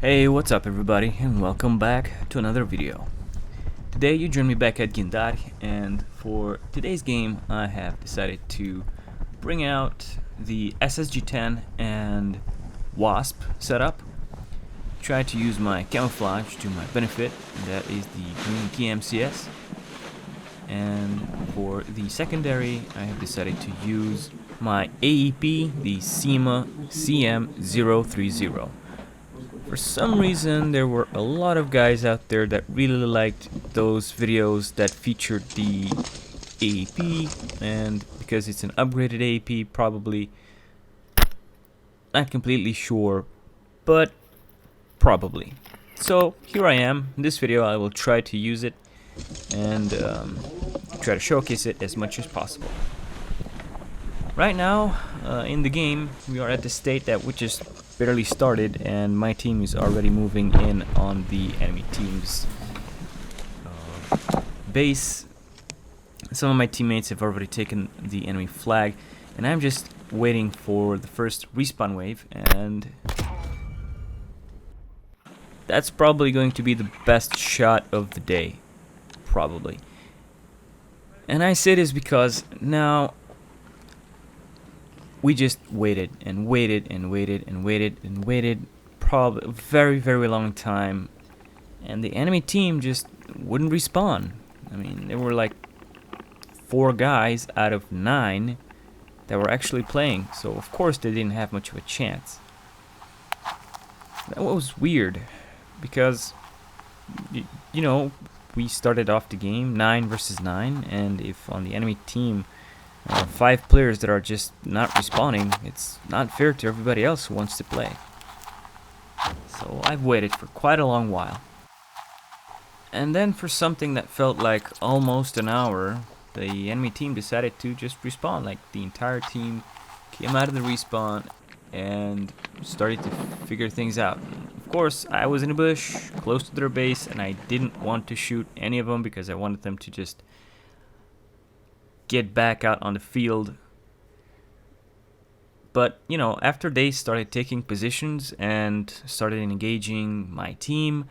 Hey, what's up everybody, and welcome back to another video. Today you join me back at Gendari, and for today's game I have decided to bring out the SSG10 and W.A.S.P setup. Try to use my camouflage to my benefit, and that is the green PMCS. And for the secondary I have decided to use my AEP, the CM030. For some reason, there were a lot of guys out there that really liked those videos that featured the AEP, and because it's an upgraded AEP, probably not completely sure, but probably. So here I am. In this video, I will try to use it and try to showcase it as much as possible. Right now, in the game, we are at the state that we just barely started, and my team is already moving in on the enemy team's base. Some of my teammates have already taken the enemy flag, and I'm just waiting for the first respawn wave, and that's probably going to be the best shot of the day, probably. And I say this because now we just waited and waited and waited and waited and waited, probably a very, very long time, and the enemy team just wouldn't respawn. I mean, there were like 4 guys out of 9 that were actually playing, so of course they didn't have much of a chance. That was weird, because you know, we started off the game 9 versus 9, and if on the enemy team 5 players that are just not respawning, it's not fair to everybody else who wants to play. So I've waited for quite a long while. And then for something that felt like almost an hour, the enemy team decided to just respawn. Like, the entire team came out of the respawn and started to figure things out. Of course, I was in a bush close to their base, and I didn't want to shoot any of them because I wanted them to just get back out on the field. But you know, after they started taking positions and started engaging my team,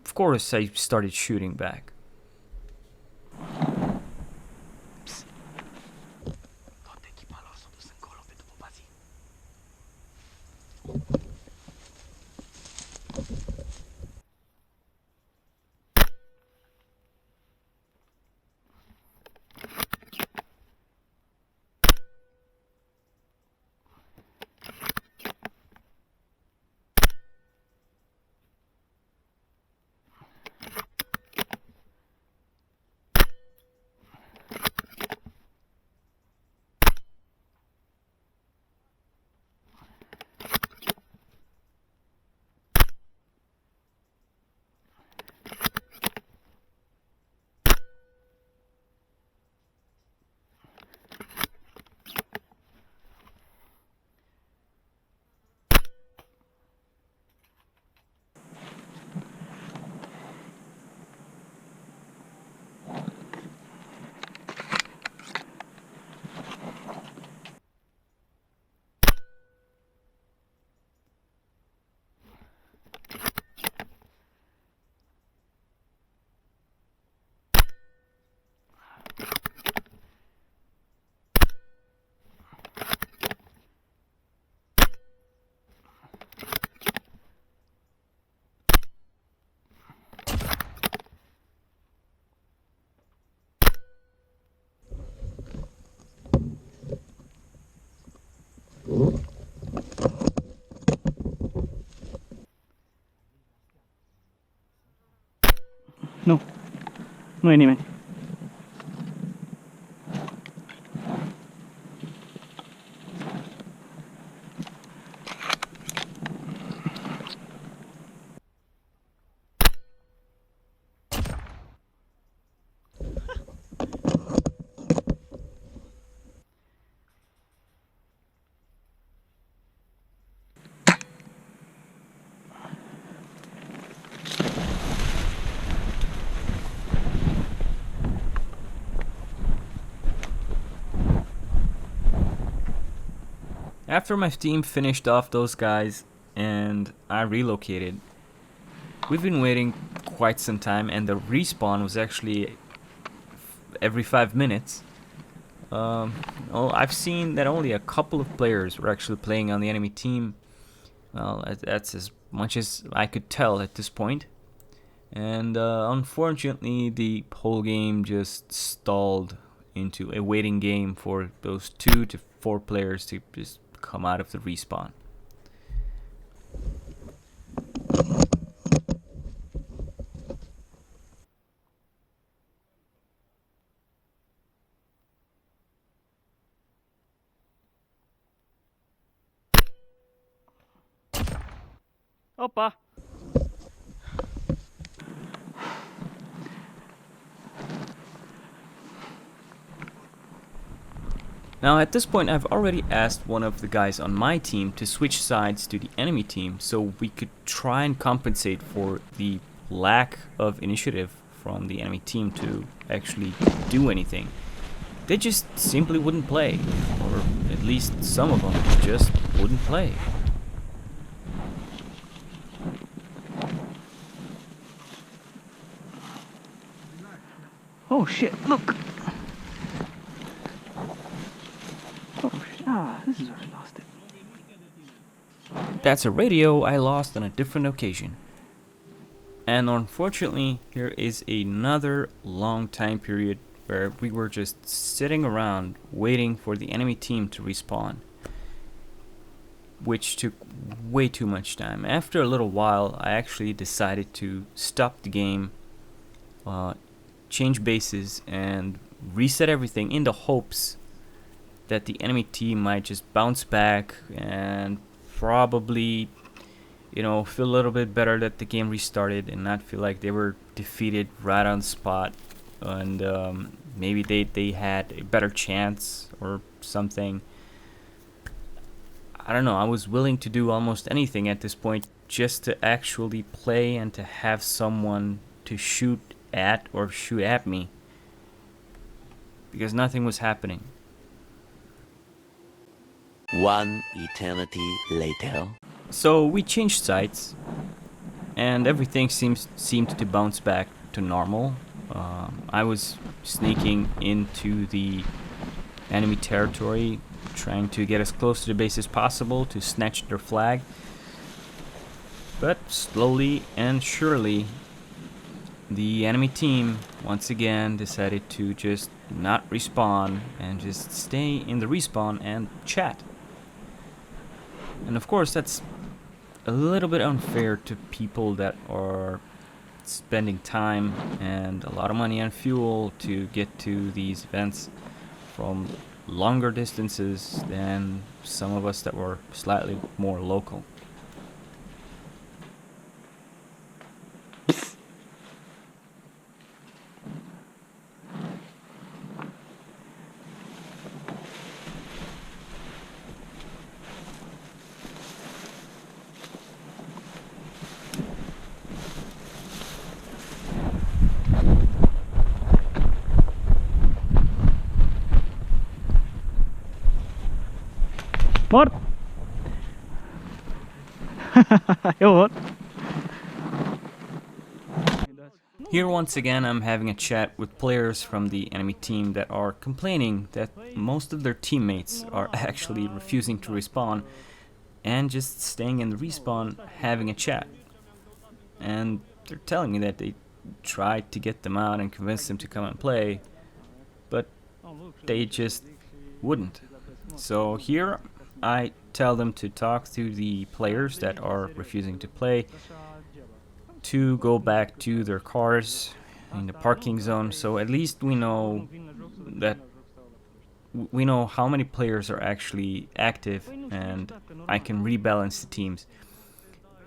of course I started shooting back. No, no enemy. After my team finished off those guys and I relocated, we've been waiting quite some time, and the respawn was actually every 5 minutes. I've seen that only a couple of players were actually playing on the enemy team. Well, that's as much as I could tell at this point. And unfortunately, the whole game just stalled into a waiting game for those 2 to 4 players to just come out of the respawn. Opa! Now at this point I've already asked one of the guys on my team to switch sides to the enemy team so we could try and compensate for the lack of initiative from the enemy team to actually do anything. They just simply wouldn't play, or at least some of them just wouldn't play. Oh shit, look! This is where I lost it. That's a radio I lost on a different occasion. And unfortunately, here is another long time period where we were just sitting around waiting for the enemy team to respawn, which took way too much time. After a little while, I actually decided to stop the game, change bases, and reset everything in the hopes that the enemy team might just bounce back and probably, feel a little bit better that the game restarted and not feel like they were defeated right on the spot, and maybe they had a better chance or something. I don't know, I was willing to do almost anything at this point just to actually play and to have someone to shoot at or shoot at me, because nothing was happening. One eternity later. So we changed sites, and everything seemed to bounce back to normal. I was sneaking into the enemy territory, trying to get as close to the base as possible to snatch their flag. But slowly and surely, the enemy team once again decided to just not respawn and just stay in the respawn and chat. And of course, that's a little bit unfair to people that are spending time and a lot of money on fuel to get to these events from longer distances than some of us that were slightly more local. What? What? Here once again I'm having a chat with players from the enemy team that are complaining that most of their teammates are actually refusing to respawn and just staying in the respawn having a chat. And they're telling me that they tried to get them out and convince them to come and play, but they just wouldn't. So here I tell them to talk to the players that are refusing to play, to go back to their cars in the parking zone, so at least we know how many players are actually active and I can rebalance the teams.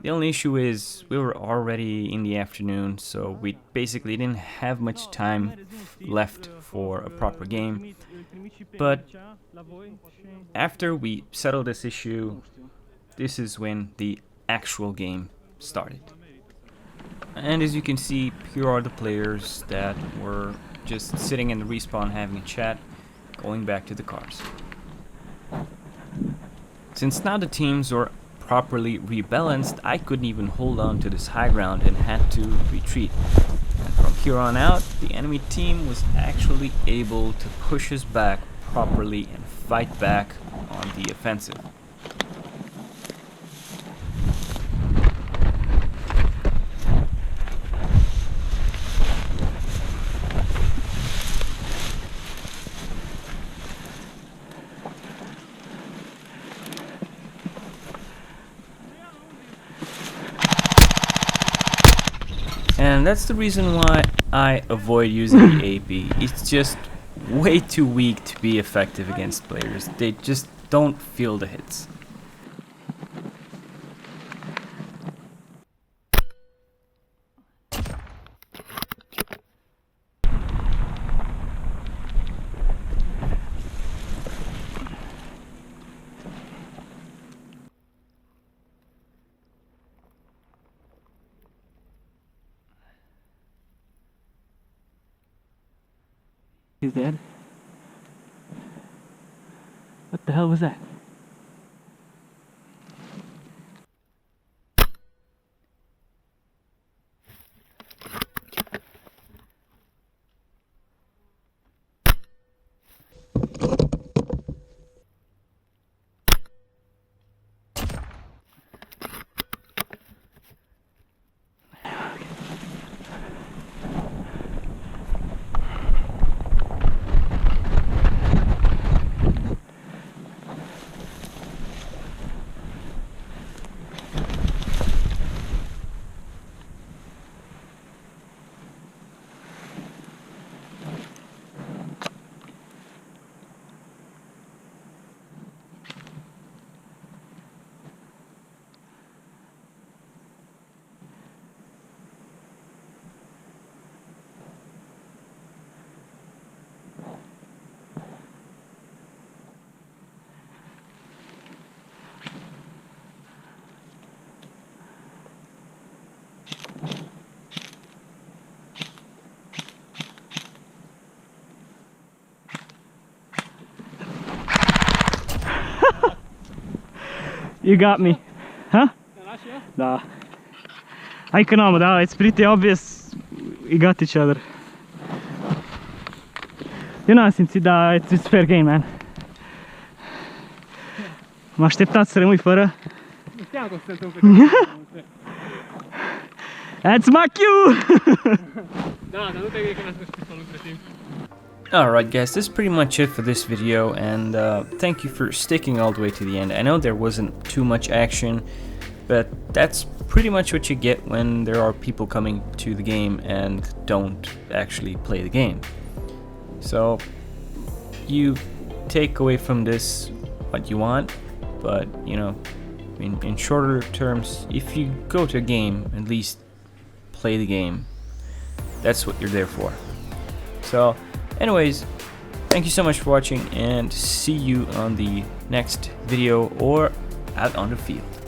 The only issue is we were already in the afternoon, so we basically didn't have much time left for a proper game. But after we settled this issue, this is when the actual game started. And as you can see, here are the players that were just sitting in the respawn having a chat, going back to the cars. Since now the teams were properly rebalanced, I couldn't even hold on to this high ground and had to retreat. And from here on out, the enemy team was actually able to push us back properly and fight back on the offensive. And that's the reason why I avoid using the AP. It's just way too weak to be effective against players. They just don't feel the hits. He's dead. What the hell was that? You got me. Huh? Nah. I can arm it out. It's pretty obvious we got each other. Eu n-am simțit, dar it's fair game, man. M-a așteptat să rămâi fără. Nu știam că o să se întâmple. That's my cue! Da, dar nu te gândi că mi-a spus pistolul între timp. Alright guys, this is pretty much it for this video, and thank you for sticking all the way to the end. I know there wasn't too much action, but that's pretty much what you get when there are people coming to the game and don't actually play the game. So you take away from this what you want, but you know, in shorter terms, if you go to a game, at least play the game. That's what you're there for. So anyways, thank you so much for watching, and see you on the next video or out on the field.